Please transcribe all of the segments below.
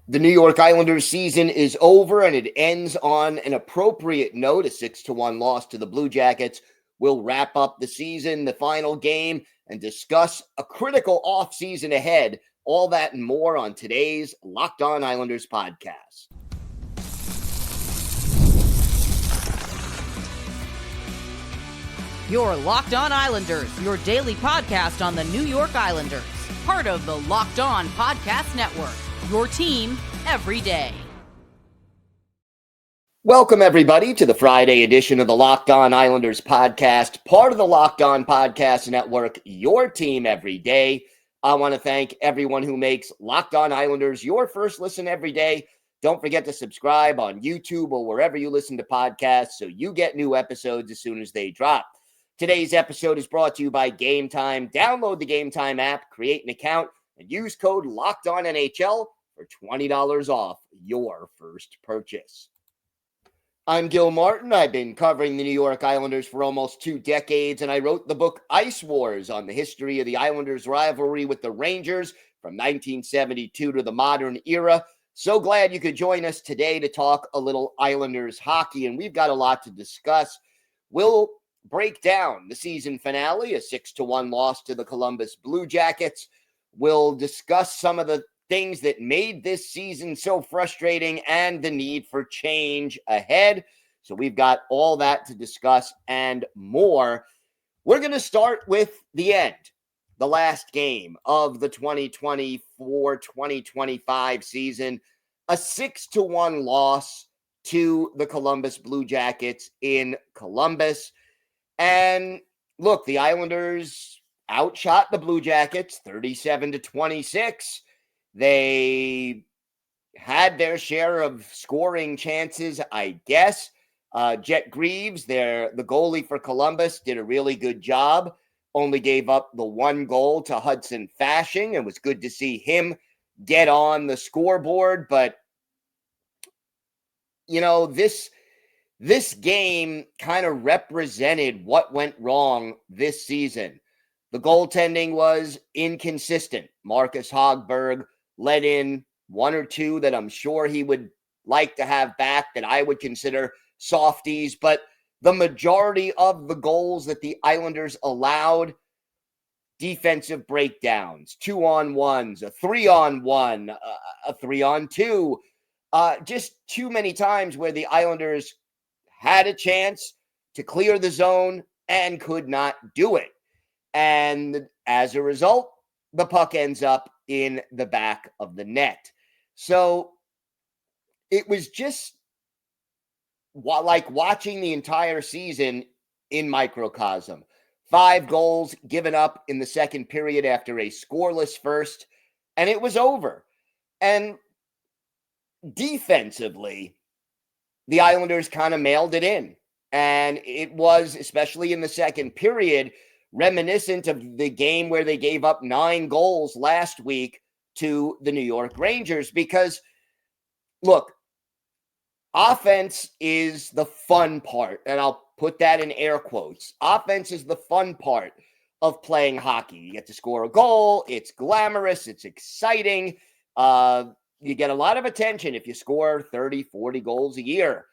The New York Islanders season is over, and it ends on an appropriate note. A 6-1 loss to the Blue Jackets will wrap up the season, the final game, and discuss a critical offseason ahead. All that and more on today's Locked On Islanders podcast. Your Locked On Islanders, your daily podcast on the New York Islanders. Part of the Locked On Podcast Network, your team every day. Welcome, everybody, to the Friday edition of the Locked On Islanders podcast, part of the Locked On Podcast Network, your team every day. I want to thank everyone who makes Locked On Islanders your first listen every day. Don't forget to subscribe on YouTube or wherever you listen to podcasts so you get new episodes as soon as they drop. Today's episode is brought to you by Game Time. Download the Game Time app, create an account, and use code LOCKEDONNHL for $20 off your first purchase. I'm Gil Martin. I've been covering the New York Islanders for almost 2 decades, and I wrote the book Ice Wars on the history of the Islanders' rivalry with the Rangers from 1972 to the modern era. So glad you could join us today to talk a little Islanders hockey, and we've got a lot to discuss. We'll break down the season finale, a 6-1 loss to the Columbus Blue Jackets. We'll discuss some of the things that made this season so frustrating and the need for change ahead. So we've got all that to discuss and more. We're going to start with the end, the last game of the 2024-2025 season, a 6-1 loss to the Columbus Blue Jackets in Columbus. And look, the Islanders outshot the Blue Jackets 37-26. They had their share of scoring chances, I guess. Jet Greaves, the goalie for Columbus, did a really good job. Only gave up the 1 goal to Hudson Fasching. It was good to see him get on the scoreboard. But, you know, this game kind of represented what went wrong this season. The goaltending was inconsistent. Marcus Hogberg let in 1 or 2 that I'm sure he would like to have back that I would consider softies, but the majority of the goals that the Islanders allowed, defensive breakdowns, 2-on-1s, a 3-on-1, a 3-on-2, just too many times where the Islanders had a chance to clear the zone and could not do it. And as a result, the puck ends up in the back of the net. So it was just like watching the entire season in microcosm. 5 goals given up in the second period after a scoreless first, and it was over. And defensively, the Islanders kind of mailed it in. And it was, especially in the second period, reminiscent of the game where they gave up 9 goals last week to the New York Rangers. Because, look, offense is the fun part, and I'll put that in air quotes. Offense is the fun part of playing hockey. You get to score a goal. It's glamorous. It's exciting. You get a lot of attention if you score 30, 40 goals a year.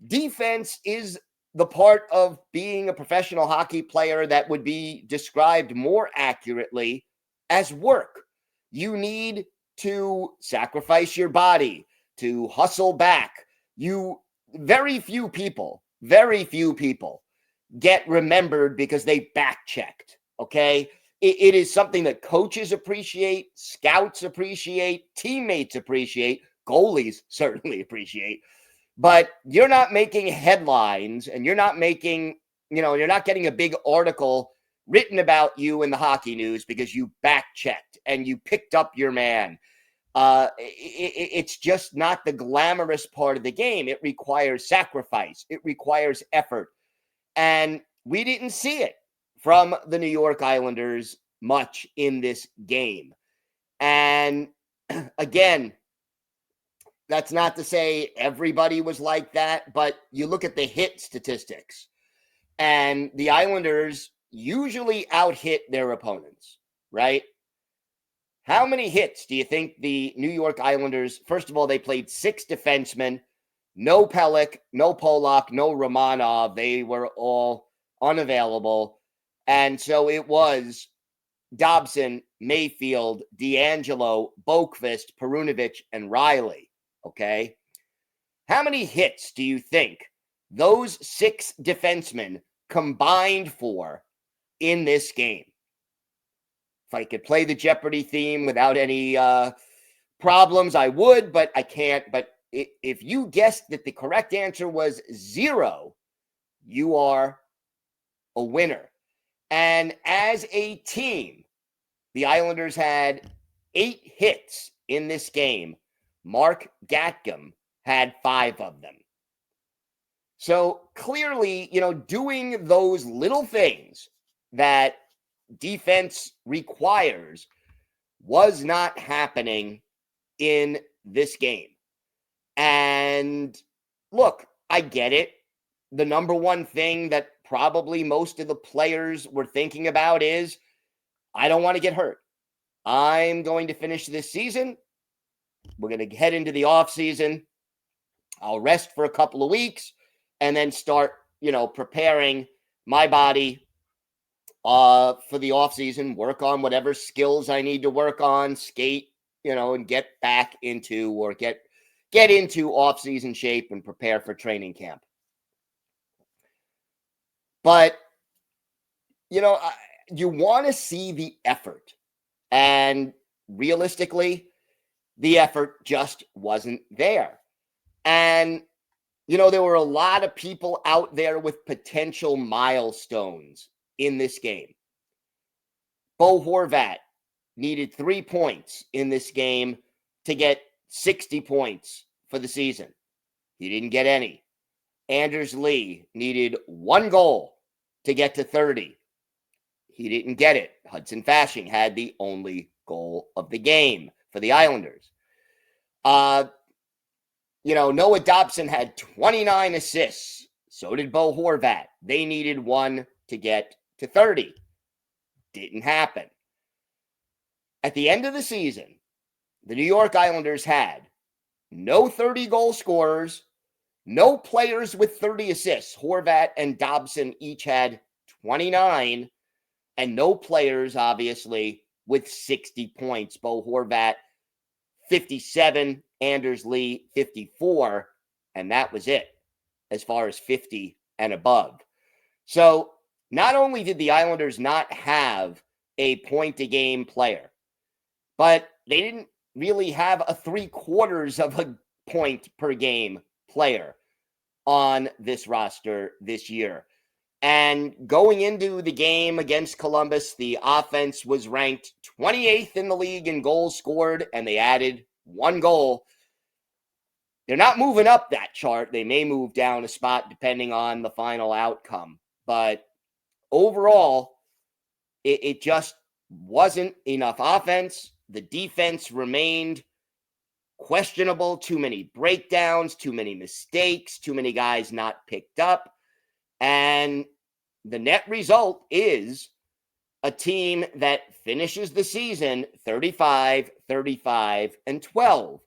Defense is the part of being a professional hockey player that would be described more accurately as work. You need to sacrifice your body, to hustle back. Very few people get remembered because they back-checked, okay? It is something that coaches appreciate, scouts appreciate, teammates appreciate, goalies certainly appreciate. But you're not making headlines, and you're not making, you're not getting a big article written about you in the hockey news because you back-checked and you picked up your man. It's just not the glamorous part of the game. It requires sacrifice. It requires effort. And we didn't see it from the New York Islanders much in this game. And again, that's not to say everybody was like that, but you look at the hit statistics, and the Islanders usually out-hit their opponents, right? How many hits do you think the New York Islanders, first of all, they played 6 defensemen, no Pelech, no Polak, no Romanov. They were all unavailable. And so it was Dobson, Mayfield, D'Angelo, Boqvist, Perunovic, and Riley. Okay. How many hits do you think those 6 defensemen combined for in this game? If I could play the Jeopardy theme without any problems, I would, but I can't. But if you guessed that the correct answer was 0, you are a winner. And as a team, the Islanders had 8 hits in this game. Mark Gatcomb had 5 of them. So clearly, doing those little things that defense requires was not happening in this game. And look, I get it. The number one thing that probably most of the players were thinking about is, I don't want to get hurt. I'm going to finish this season. We're going to head into the offseason. I'll rest for a couple of weeks and then start, preparing my body for the offseason, work on whatever skills I need to work on, skate, and get back into or get into offseason shape and prepare for training camp. But, you want to see the effort. And realistically, the effort just wasn't there. And, there were a lot of people out there with potential milestones in this game. Bo Horvat needed 3 points in this game to get 60 points for the season. He didn't get any. Anders Lee needed 1 goal to get to 30. He didn't get it. Hudson Fasching had the only goal of the game for the Islanders. Noah Dobson had 29 assists. So did Bo Horvat. They needed 1 to get to 30. Didn't happen. At the end of the season, the New York Islanders had no 30-goal scorers, no players with 30 assists. Horvat and Dobson each had 29, and no players, obviously, with 60 points. Bo Horvat, 57, Anders Lee, 54, and that was it as far as 50 and above. So not only did the Islanders not have a point-a-game player, but they didn't really have a 3/4 of a point per game player on this roster this year. And going into the game against Columbus, the offense was ranked 28th in the league in goals scored, and they added 1 goal. They're not moving up that chart. They may move down a spot depending on the final outcome. But overall, it just wasn't enough offense. The defense remained questionable. Too many breakdowns, too many mistakes, too many guys not picked up. And the net result is a team that finishes the season 35, 35, and 12.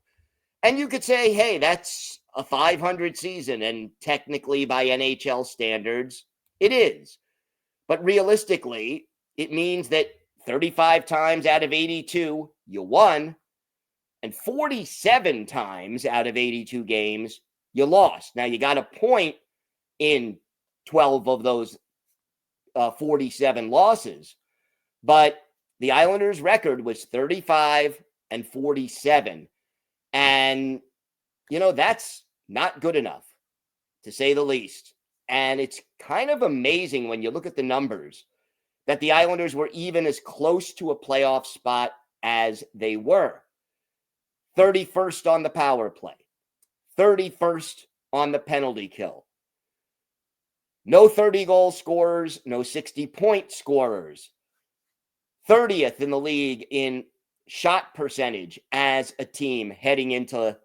And you could say, hey, that's a 500 season, and technically by NHL standards, it is. But realistically, it means that 35 times out of 82, you won, and 47 times out of 82 games, you lost. Now, you got a point in 12 of those 47 losses, but the Islanders' record was 35 and 47. And, that's not good enough, to say the least. And it's kind of amazing when you look at the numbers that the Islanders were even as close to a playoff spot as they were. 31st on the power play, 31st on the penalty kill. No 30-goal scorers, no 60-point scorers. 30th in the league in shot percentage as a team heading into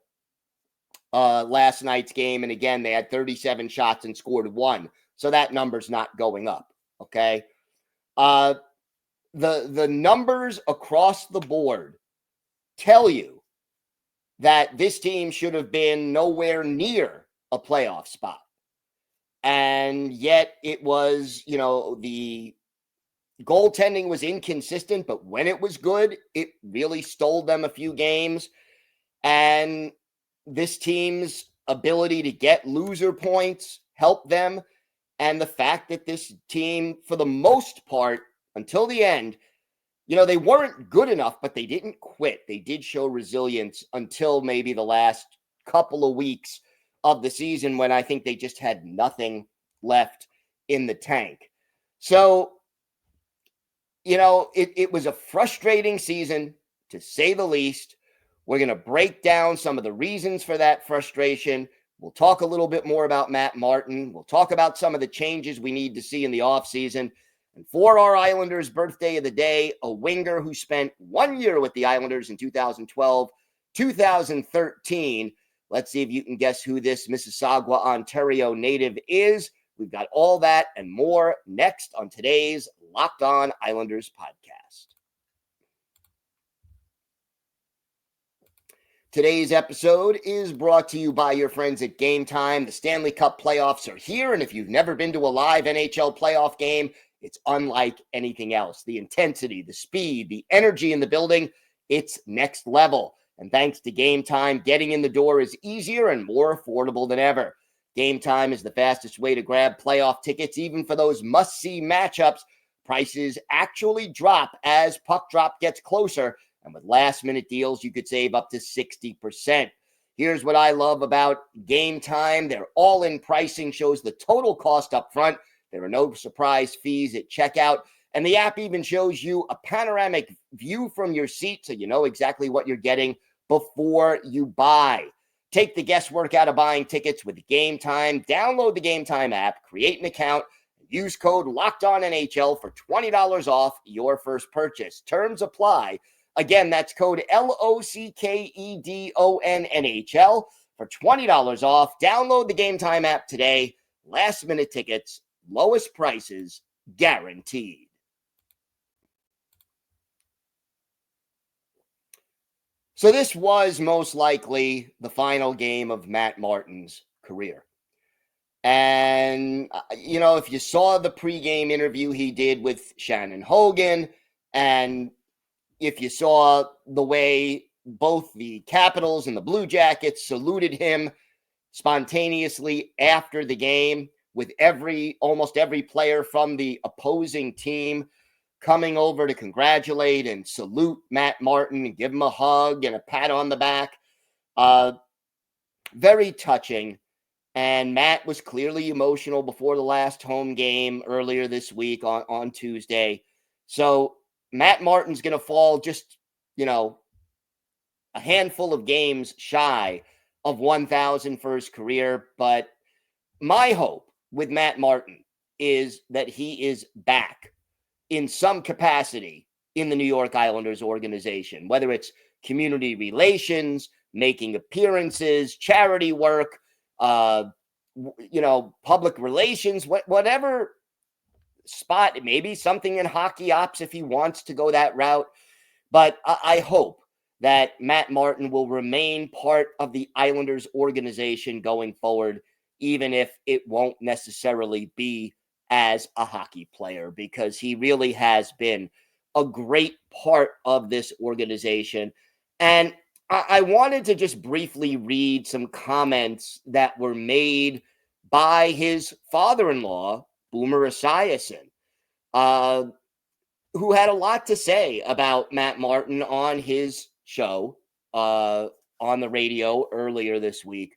last night's game. And again, they had 37 shots and scored 1. So that number's not going up, okay? The numbers across the board tell you that this team should have been nowhere near a playoff spot. And yet it was, the goaltending was inconsistent, but when it was good, it really stole them a few games. And this team's ability to get loser points helped them. And the fact that this team, for the most part, until the end, they weren't good enough, but they didn't quit. They did show resilience until maybe the last couple of weeks of the season when I think they just had nothing left in the tank. So, it was a frustrating season, to say the least. We're going to break down some of the reasons for that frustration. We'll talk a little bit more about Matt Martin. We'll talk about some of the changes we need to see in the offseason. And for our Islanders' birthday of the day, a winger who spent 1 year with the Islanders in 2012, 2013. Let's see if you can guess who this Mississauga, Ontario native is. We've got all that and more next on today's Locked On Islanders podcast. Today's episode is brought to you by your friends at Game Time. The Stanley Cup playoffs are here, and if you've never been to a live NHL playoff game, it's unlike anything else. The intensity, the speed, the energy in the building, it's next level. And thanks to Game Time, getting in the door is easier and more affordable than ever. Game Time is the fastest way to grab playoff tickets, even for those must-see matchups. Prices actually drop as puck drop gets closer, and with last-minute deals, you could save up to 60%. Here's what I love about Game Time. Their all-in pricing shows the total cost up front. There are no surprise fees at checkout, and the app even shows you a panoramic view from your seat so you know exactly what you're getting before you buy. Take the guesswork out of buying tickets with Game Time. Download the Game Time app, create an account, and use code LOCKEDONNHL for $20 off your first purchase. Terms apply. Again, that's code LOCKEDONNHL for $20 off. Download the Game Time app today. Last minute tickets, lowest prices guaranteed. So this was most likely the final game of Matt Martin's career. And, if you saw the pregame interview he did with Shannon Hogan, and if you saw the way both the Capitals and the Blue Jackets saluted him spontaneously after the game, with almost every player from the opposing team coming over to congratulate and salute Matt Martin and give him a hug and a pat on the back. Very touching. And Matt was clearly emotional before the last home game earlier this week on Tuesday. So Matt Martin's going to fall just, a handful of games shy of 1,000 for his career. But my hope with Matt Martin is that he is back in some capacity in the New York Islanders organization, whether it's community relations, making appearances, charity work, public relations, whatever spot, maybe something in hockey ops if he wants to go that route. But I hope that Matt Martin will remain part of the Islanders organization going forward, even if it won't necessarily be as a hockey player, because he really has been a great part of this organization. And I wanted to just briefly read some comments that were made by his father-in-law, Boomer Esiason, who had a lot to say about Matt Martin on his show on the radio earlier this week.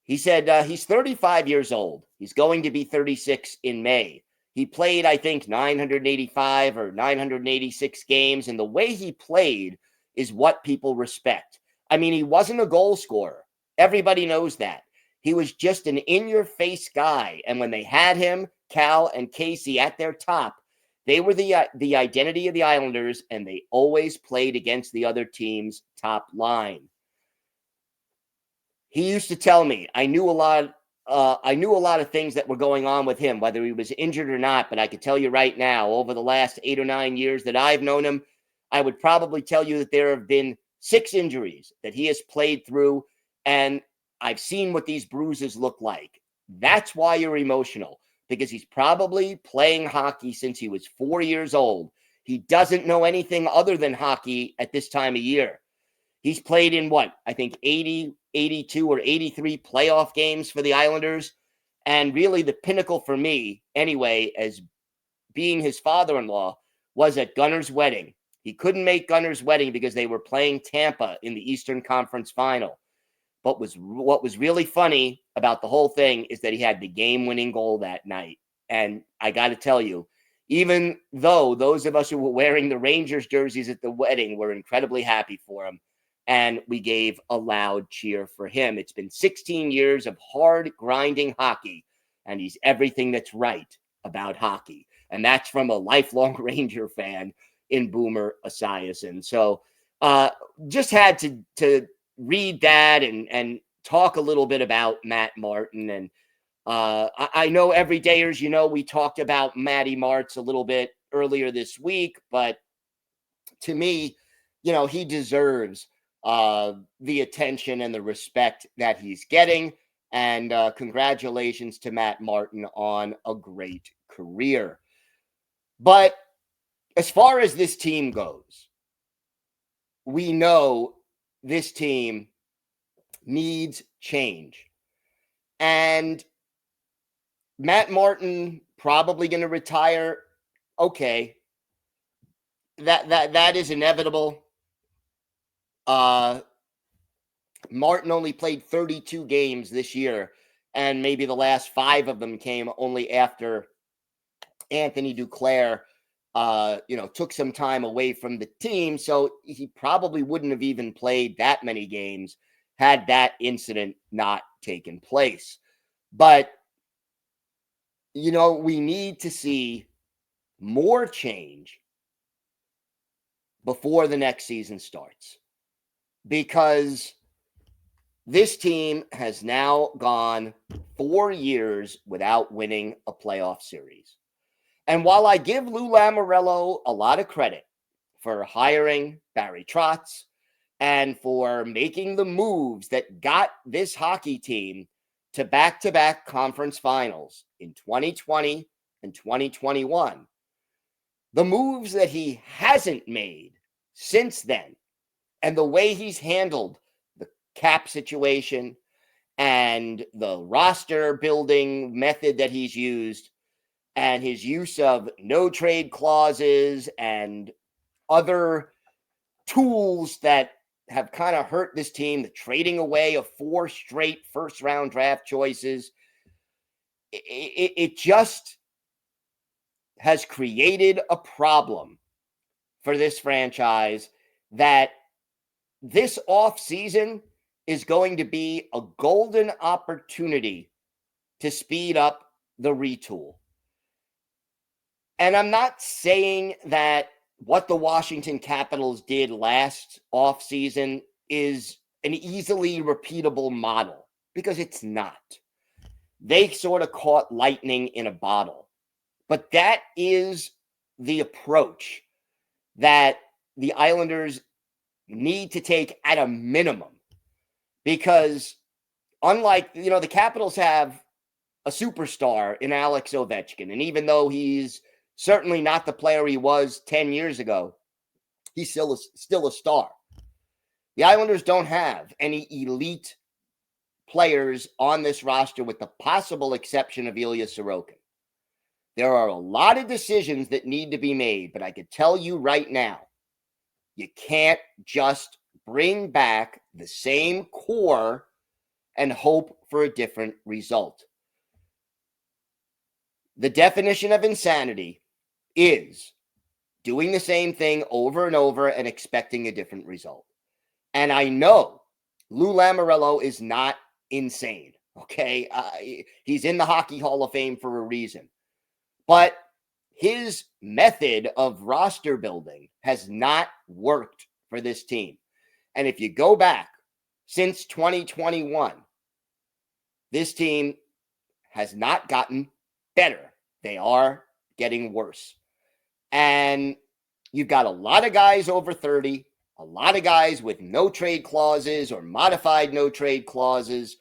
He said he's 35 years old. He's going to be 36 in May. He played, I think, 985 or 986 games, and the way he played is what people respect. I mean, he wasn't a goal scorer. Everybody knows that. He was just an in-your-face guy, and when they had him, Cal and Casey at their top, they were the identity of the Islanders, and they always played against the other team's top line. He used to tell me, I knew a lot of things that were going on with him, whether he was injured or not. But I could tell you right now, over the last 8 or 9 years that I've known him, I would probably tell you that there have been 6 injuries that he has played through, and I've seen what these bruises look like. That's why you're emotional, because he's probably playing hockey since he was 4 years old. He doesn't know anything other than hockey at this time of year. He's played in I think 80, 82, or 83 playoff games for the Islanders. And really the pinnacle for me, anyway, as being his father-in-law, was at Gunner's wedding. He couldn't make Gunner's wedding because they were playing Tampa in the Eastern Conference Final. But what was really funny about the whole thing is that he had the game-winning goal that night. And I got to tell you, even though those of us who were wearing the Rangers jerseys at the wedding were incredibly happy for him, and we gave a loud cheer for him. It's been 16 years of hard, grinding hockey, and he's everything that's right about hockey. And that's from a lifelong Ranger fan in Boomer Esiason. So just had to read that and talk a little bit about Matt Martin. And I know everydayers, we talked about Matty Martz a little bit earlier this week, but to me, he deserves the attention and the respect that he's getting. And congratulations to Matt Martin on a great career. But as far as this team goes, we know this team needs change. And Matt Martin probably going to retire. Okay. That is inevitable. Martin only played 32 games this year, and maybe the last 5 of them came only after Anthony Duclair, took some time away from the team. So he probably wouldn't have even played that many games had that incident not taken place. But, we need to see more change before the next season starts, because this team has now gone 4 years without winning a playoff series. And while I give Lou Lamoriello a lot of credit for hiring Barry Trotz and for making the moves that got this hockey team to back-to-back conference finals in 2020 and 2021, the moves that he hasn't made since then, and the way he's handled the cap situation and the roster building method that he's used, and his use of no trade clauses and other tools that have kind of hurt this team, the trading away of 4 straight first-round draft choices, it just has created a problem for this franchise that this offseason is going to be a golden opportunity to speed up the retool. And I'm not saying that what the Washington Capitals did last offseason is an easily repeatable model, because it's not. They sort of caught lightning in a bottle. But that is the approach that the Islanders need to take at a minimum. Because unlike, the Capitals have a superstar in Alex Ovechkin. And even though he's certainly not the player he was 10 years ago, he's still a star. The Islanders don't have any elite players on this roster, with the possible exception of Ilya Sorokin. There are a lot of decisions that need to be made, but I could tell you right now, you can't just bring back the same core and hope for a different result. The definition of insanity is doing the same thing over and over and expecting a different result. And I know Lou Lamoriello is not insane, okay? He's in the Hockey Hall of Fame for a reason. But his method of roster building has not worked for this team. And if you go back since 2021, this team has not gotten better. They are getting worse. And you've got a lot of guys over 30, a lot of guys with no trade clauses or modified no trade clauses.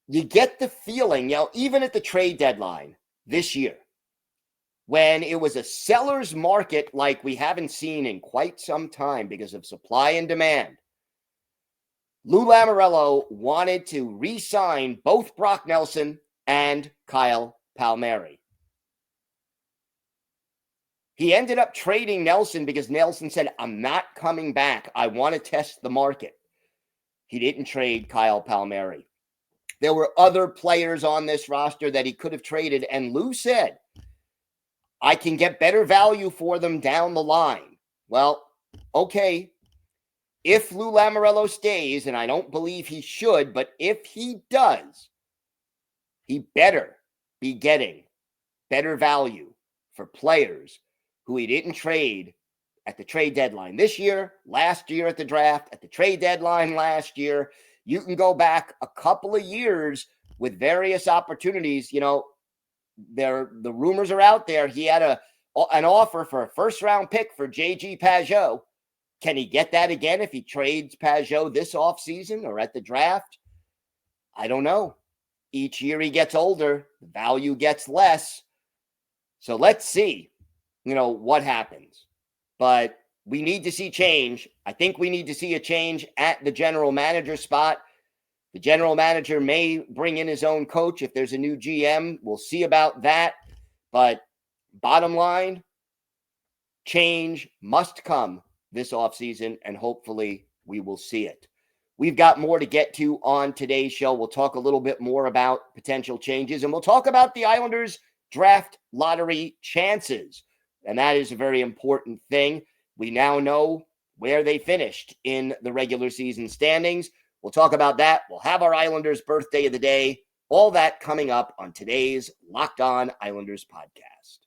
You get the feeling, even at the trade deadline this year, when it was a seller's market like we haven't seen in quite some time because of supply and demand, Lou Lamoriello wanted to re-sign both Brock Nelson and Kyle Palmieri. He ended up trading Nelson because Nelson said, I'm not coming back. I want to test the market. He didn't trade Kyle Palmieri. There were other players on this roster that he could have traded, and Lou said, I can get better value for them down the line. Well, okay. If Lou Lamoriello stays, and I don't believe he should, but if he does, he better be getting better value for players who he didn't trade at the trade deadline this year, last year at the draft, at the trade deadline last year. You can go back a couple of years with various opportunities. The rumors are out there. He had an offer for a first-round pick for J.G. Pageau. Can he get that again if he trades Pageau this offseason or at the draft? I don't know. Each year he gets older, the value gets less. So let's see, what happens. But we need to see change. I think we need to see a change at the general manager spot. The general manager may bring in his own coach if there's a new GM. We'll see about that. But bottom line, change must come this offseason, and hopefully we will see it. We've got more to get to on today's show. We'll talk a little bit more about potential changes, and we'll talk about the Islanders' draft lottery chances. And that is a very important thing. We now know where they finished in the regular season standings. We'll talk about that. We'll have our Islanders birthday of the day. All that coming up on today's Locked On Islanders podcast.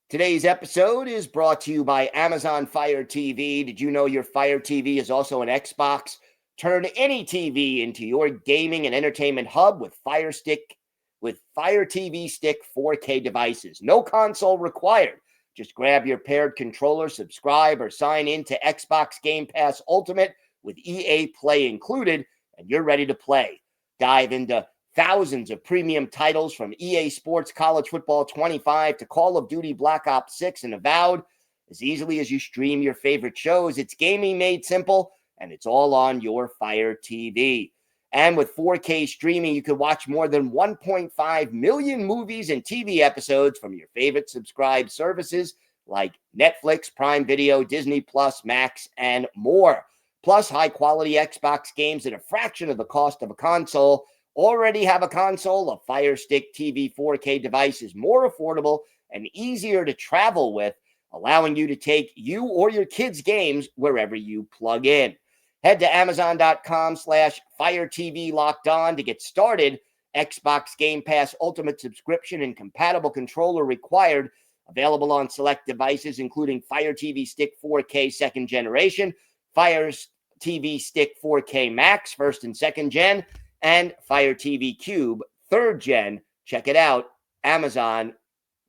Today's episode is brought to you by Amazon Fire TV. Did you know your Fire TV is also an Xbox? Turn any TV into your gaming and entertainment hub with Fire TV Stick 4K devices. No console required. Just grab your paired controller, subscribe, or sign in to Xbox Game Pass Ultimate with EA Play included, and you're ready to play. Dive into thousands of premium titles from EA Sports College Football 25 to Call of Duty Black Ops 6 and Avowed as easily as you stream your favorite shows. It's gaming made simple, and it's all on your Fire TV. And with 4K streaming, you can watch more than 1.5 million movies and TV episodes from your favorite subscribed services like Netflix, Prime Video, Disney Plus, Max, and more. Plus, high-quality Xbox games at a fraction of the cost of a console. Already have a console? A Fire Stick TV 4K device is more affordable and easier to travel with, allowing you to take you or your kids' games wherever you plug in. Head to Amazon.com/Fire TV Locked On to get started. Xbox Game Pass Ultimate subscription and compatible controller required. Available on select devices, including Fire TV Stick 4K second generation, Fire TV Stick 4K Max first and second gen, and Fire TV Cube third gen. Check it out. Amazon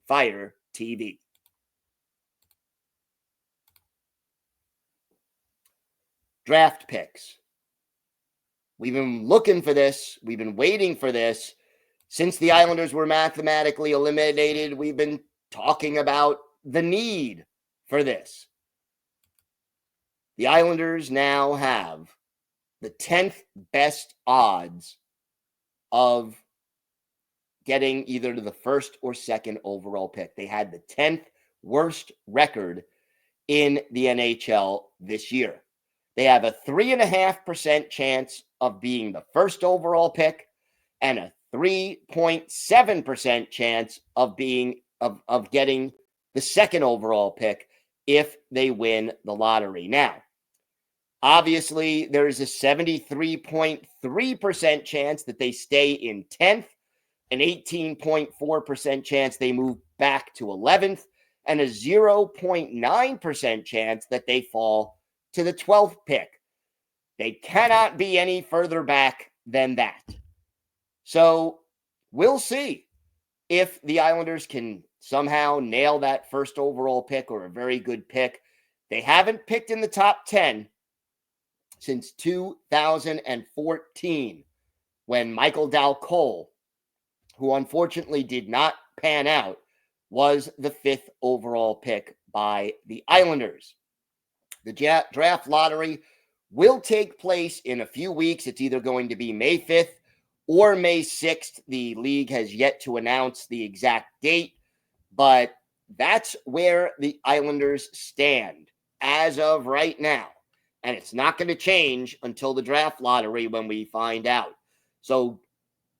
Fire TV. Draft picks. We've been looking for this. We've been waiting for this. Since the Islanders were mathematically eliminated, we've been talking about the need for this. The Islanders now have the 10th best odds of getting either to the first or second overall pick. They had the 10th worst record in the NHL this year. They have a 3.5% chance of being the first overall pick and a 3.7% chance of getting the second overall pick if they win the lottery. Now, obviously, there is a 73.3% chance that they stay in 10th, an 18.4% chance they move back to 11th, and a 0.9% chance that they fall to the 12th pick. They cannot be any further back than that. So we'll see if the Islanders can somehow nail that first overall pick or a very good pick. They haven't picked in the top 10 since 2014 when Michael Dalcole, who unfortunately did not pan out, was the 5th overall pick by the Islanders. The draft lottery will take place in a few weeks. It's either going to be May 5th or May 6th. The league has yet to announce the exact date, but that's where the Islanders stand as of right now. And it's not going to change until the draft lottery when we find out. So,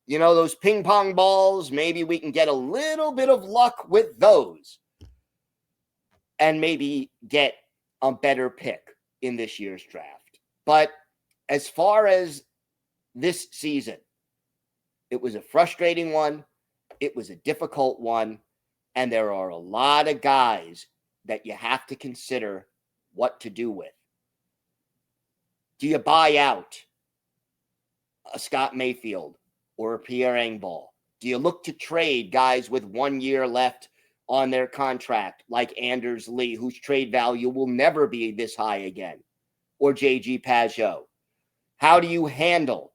those ping pong balls, maybe we can get a little bit of luck with those and maybe get a better pick in this year's draft. But as far as this season, it was a frustrating one. It was a difficult one. And there are a lot of guys that you have to consider what to do with. Do you buy out a Scott Mayfield or a Pierre Engvall? Do you look to trade guys with 1 year left on their contract, like Anders Lee, whose trade value will never be this high again, or J.G. Pajot? How do you handle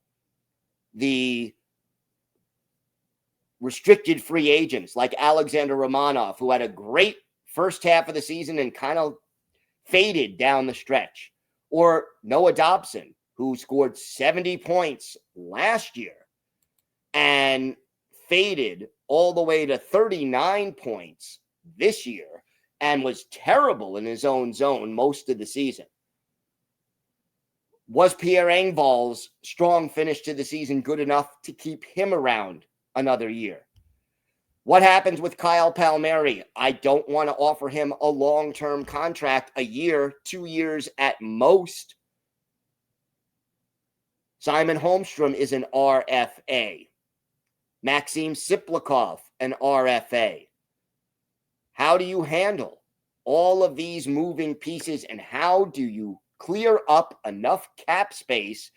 the restricted free agents like Alexander Romanov, who had a great first half of the season and kind of faded down the stretch, or Noah Dobson, who scored 70 points last year and faded all the way to 39 points this year and was terrible in his own zone most of the season? Was Pierre Engvall's strong finish to the season good enough to keep him around another year? What happens with Kyle Palmieri? I don't want to offer him a long-term contract, a year, 2 years at most. Simon Holmstrom is an RFA. Maxim Siplikov, an RFA. How do you handle all of these moving pieces, and how do you clear up enough cap space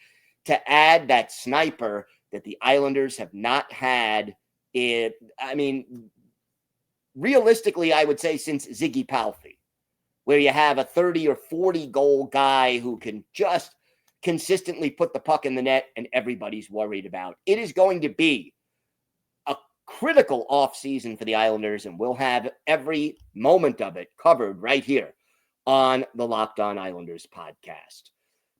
to add that sniper that the Islanders have not had realistically, I would say since Ziggy Palffy, where you have a 30 or 40 goal guy who can just consistently put the puck in the net and everybody's worried about. It is going to be a critical offseason for the Islanders, and we'll have every moment of it covered right here on the Locked On Islanders podcast.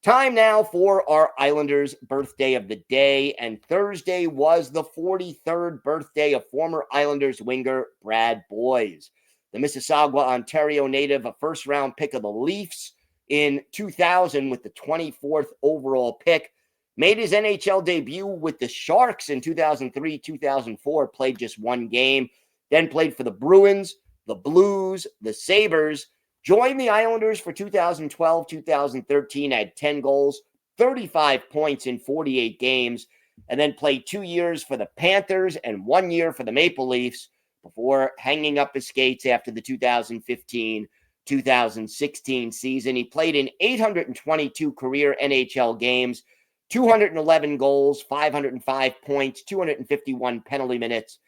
Time now for our Islanders birthday of the day, and Thursday was the 43rd birthday of former Islanders winger Brad Boyes. The Mississauga, Ontario native, a first-round pick of the Leafs in 2000 with the 24th overall pick, made his NHL debut with the Sharks in 2003-2004, played just one game, then played for the Bruins, the Blues, the Sabres, joined the Islanders for 2012-2013, had 10 goals, 35 points in 48 games, and then played 2 years for the Panthers and 1 year for the Maple Leafs before hanging up his skates after the 2015-2016 season. He played in 822 career NHL games, 211 goals, 505 points, 251 penalty minutes.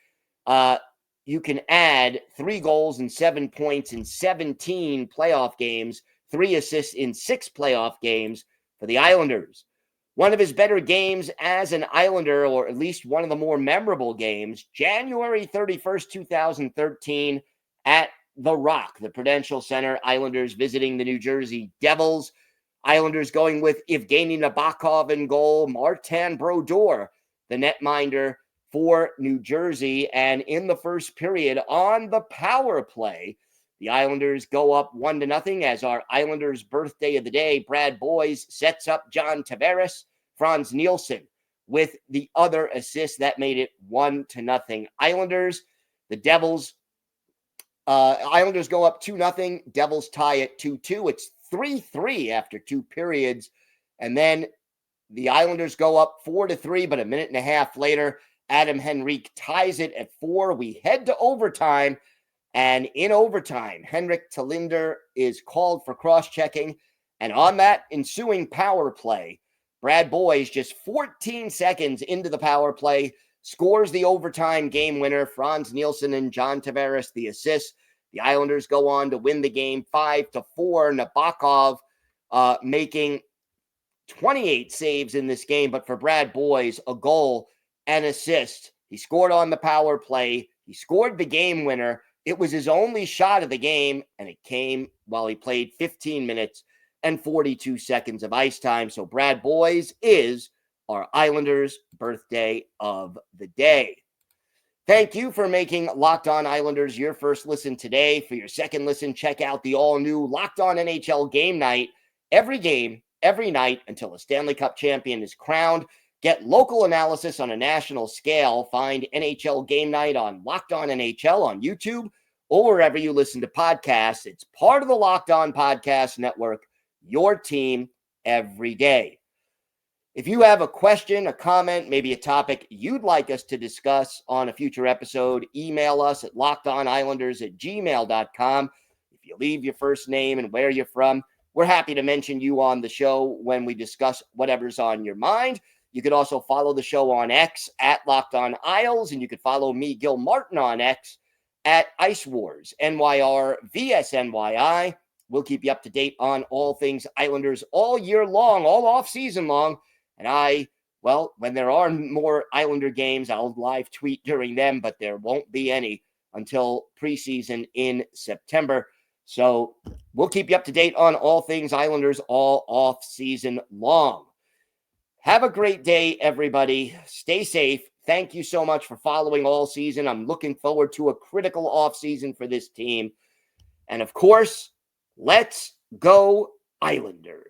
You can add 3 goals and 7 points in 17 playoff games, 3 assists in 6 playoff games for the Islanders. One of his better games as an Islander, or at least one of the more memorable games, January 31st, 2013, at The Rock, the Prudential Center, Islanders visiting the New Jersey Devils. Islanders going with Evgeny Nabokov in goal, Martin Brodeur, the netminder for New Jersey. And in the first period, on the power play, the Islanders go up 1-0 as our Islanders birthday of the day, Brad Boyes, sets up John Tavares, Franz Nielsen with the other assist that made it 1-0 Islanders. The Devils, Islanders go up 2-0. Devils tie it 2-2. It's 3-3 after 2 periods. And then the Islanders go up 4-3, but a minute and a half later, Adam Henrique ties it at 4. We head to overtime, and in overtime, Henrik Talinder is called for cross-checking, and on that ensuing power play, Brad Boyes, just 14 seconds into the power play, scores the overtime game winner. Franz Nielsen and John Tavares, the assists. The Islanders go on to win the game 5-4. Nabokov making 28 saves in this game, but for Brad Boyes, a goal and assist. He scored on the power play. He scored the game winner. It was his only shot of the game, and it came while he played 15 minutes and 42 seconds of ice time. So Brad Boyes is our Islanders' birthday of the day. Thank you for making Locked On Islanders your first listen today. For your second listen, check out the all-new Locked On NHL Game Night. Every game, every night until a Stanley Cup champion is crowned. Get local analysis on a national scale. Find NHL Game Night on Locked On NHL on YouTube or wherever you listen to podcasts. It's part of the Locked On Podcast Network, your team every day. If you have a question, a comment, maybe a topic you'd like us to discuss on a future episode, email us at lockedonislanders@gmail.com. If you leave your first name and where you're from, we're happy to mention you on the show when we discuss whatever's on your mind. You could also follow the show on X at Locked On Isles, and you could follow me, Gil Martin, on X at Ice Wars, NYR VSNYI. We'll keep you up to date on all things Islanders all year long, all off season long. And when there are more Islander games, I'll live tweet during them, but there won't be any until preseason in September. So we'll keep you up to date on all things Islanders all off season long. Have a great day, everybody. Stay safe. Thank you so much for following all season. I'm looking forward to a critical off season for this team. And of course, let's go Islanders.